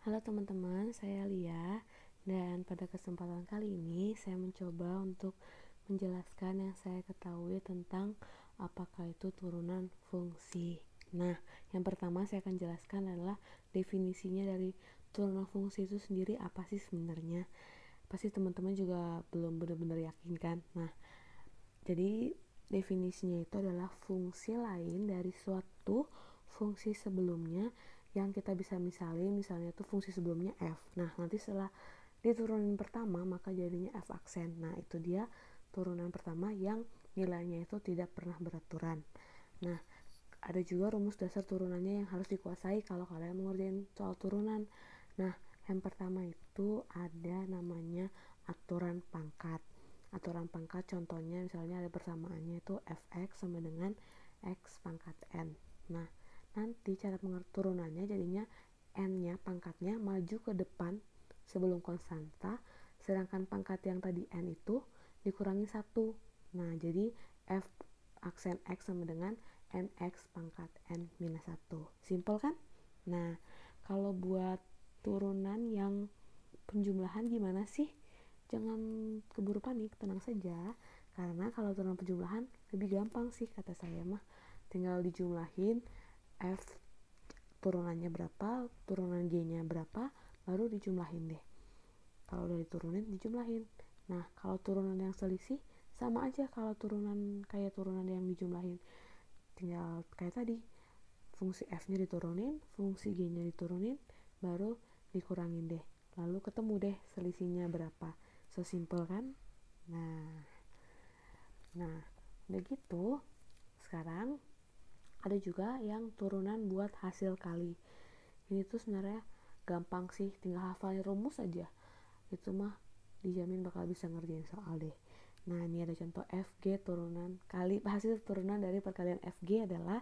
Halo teman-teman, saya Lia dan pada kesempatan kali ini saya mencoba untuk menjelaskan yang saya ketahui tentang apakah itu turunan fungsi. Nah, yang pertama saya akan jelaskan adalah definisinya dari turunan fungsi itu sendiri apa sih sebenarnya. Pasti teman-teman juga belum benar-benar yakin kan. Nah, jadi definisinya itu adalah fungsi lain dari suatu fungsi sebelumnya yang kita bisa misalnya tuh fungsi sebelumnya f. Nah, nanti setelah diturunin pertama maka jadinya f aksen. Nah, itu dia turunan pertama yang nilainya itu tidak pernah beraturan. Nah, ada juga rumus dasar turunannya yang harus dikuasai kalau kalian mau ngerjain soal turunan. Nah, yang pertama itu ada namanya aturan pangkat. Aturan pangkat contohnya misalnya ada persamaannya itu fx sama dengan x pangkat n. Nah, nanti cara turunannya jadinya n-nya pangkatnya maju ke depan sebelum konstanta, sedangkan pangkat yang tadi n itu dikurangi 1. Nah, jadi f aksen x sama dengan nx pangkat n minus 1. Simpel kan? Nah, kalau buat turunan yang penjumlahan gimana sih? Jangan keburu panik, tenang saja. Karena kalau turunan penjumlahan lebih gampang sih kata saya mah. Tinggal dijumlahin f turunannya berapa, turunan g-nya berapa, baru dijumlahin deh. Kalau udah diturunin, dijumlahin. Nah, kalau turunan yang selisih sama aja kalau kayak turunan yang dijumlahin. Tinggal kayak tadi, fungsi f-nya diturunin, fungsi g-nya diturunin, baru dikurangin deh. Lalu ketemu deh selisihnya berapa. So simple kan? Nah, udah gitu. Sekarang ada juga yang turunan buat hasil kali. Ini tuh sebenarnya gampang sih, tinggal hafalin rumus aja. Itu mah dijamin bakal bisa ngerjain soal deh. Nah, ini ada contoh FG turunan kali hasil turunan dari perkalian FG adalah,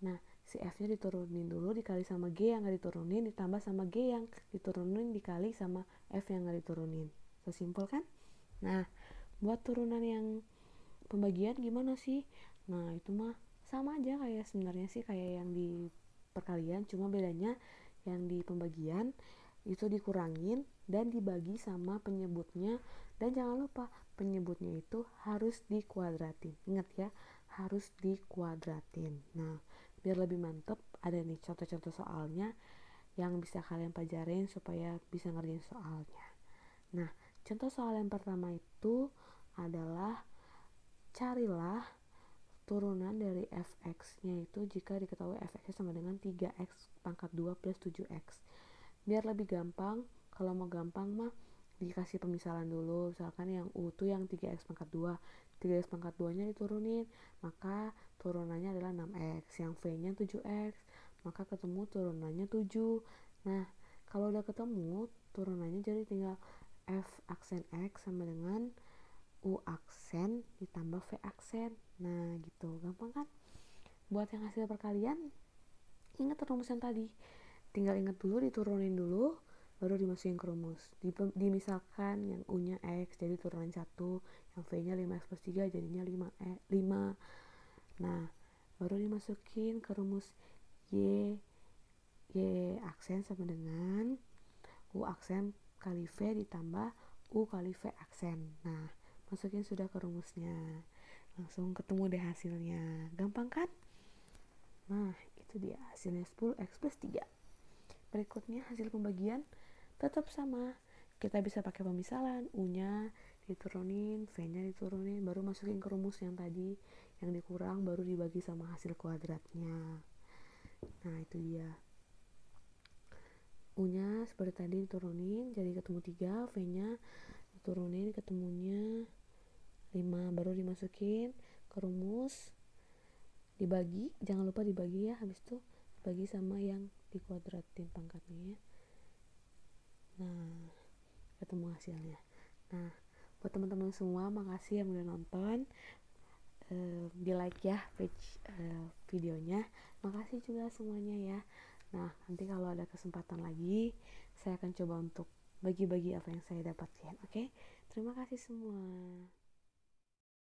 nah, si F-nya diturunin dulu dikali sama G yang gak diturunin ditambah sama G yang diturunin dikali sama F yang gak diturunin. Sesimpel kan? Nah, buat turunan yang pembagian gimana sih? Nah, itu mah sama aja kayak sebenarnya sih kayak yang di perkalian, cuma bedanya yang di pembagian itu dikurangin dan dibagi sama penyebutnya, dan jangan lupa penyebutnya itu harus dikuadratin. Ingat ya, harus dikuadratin. Nah, biar lebih mantep ada nih contoh-contoh soalnya yang bisa kalian pelajarin supaya bisa ngerjain soalnya. Nah, contoh soal yang pertama itu adalah carilah turunan dari fx-nya itu jika diketahui fx sama dengan 3x pangkat 2 plus 7x. Biar lebih gampang, kalau mau gampang mah dikasih pemisalan dulu. Misalkan yang u itu yang 3x pangkat 2, 3x pangkat 2 nya diturunin, maka turunannya adalah 6x. Yang v nya 7x, maka ketemu turunannya 7. Nah, kalau udah ketemu turunannya jadi tinggal f aksen x sama dengan u aksen ditambah v aksen. Nah, gitu gampang kan? Buat yang hasil perkalian, ingat rumus yang tadi, tinggal ingat dulu, diturunin dulu, baru dimasukin ke rumus. Dimisalkan yang u nya x jadi turunan 1, yang v nya 5x plus 3 jadinya 5. Nah, baru dimasukin ke rumus y aksen sama dengan u aksen kali v ditambah u kali v aksen. Nah, masukin sudah ke rumusnya, langsung ketemu deh hasilnya. Gampang kan? Nah, itu dia hasilnya 10x plus 3. Berikutnya hasil pembagian tetap sama. Kita bisa pakai pemisalan, u-nya diturunin, v-nya diturunin, baru masukin ke rumus yang tadi, yang dikurang baru dibagi sama hasil kuadratnya. Nah, itu dia. U-nya seperti tadi diturunin, jadi ketemu 3, v-nya diturunin, ketemunya 5, baru dimasukin ke rumus, dibagi, jangan lupa dibagi ya, habis itu bagi sama yang dikuadratin pangkatnya ya. Nah, ketemu hasilnya. Nah, buat teman-teman semua, makasih yang udah nonton. Di like ya page videonya. Makasih juga semuanya ya. Nah, nanti kalau ada kesempatan lagi saya akan coba untuk bagi-bagi apa yang saya dapatin. Oke? Terima kasih semua.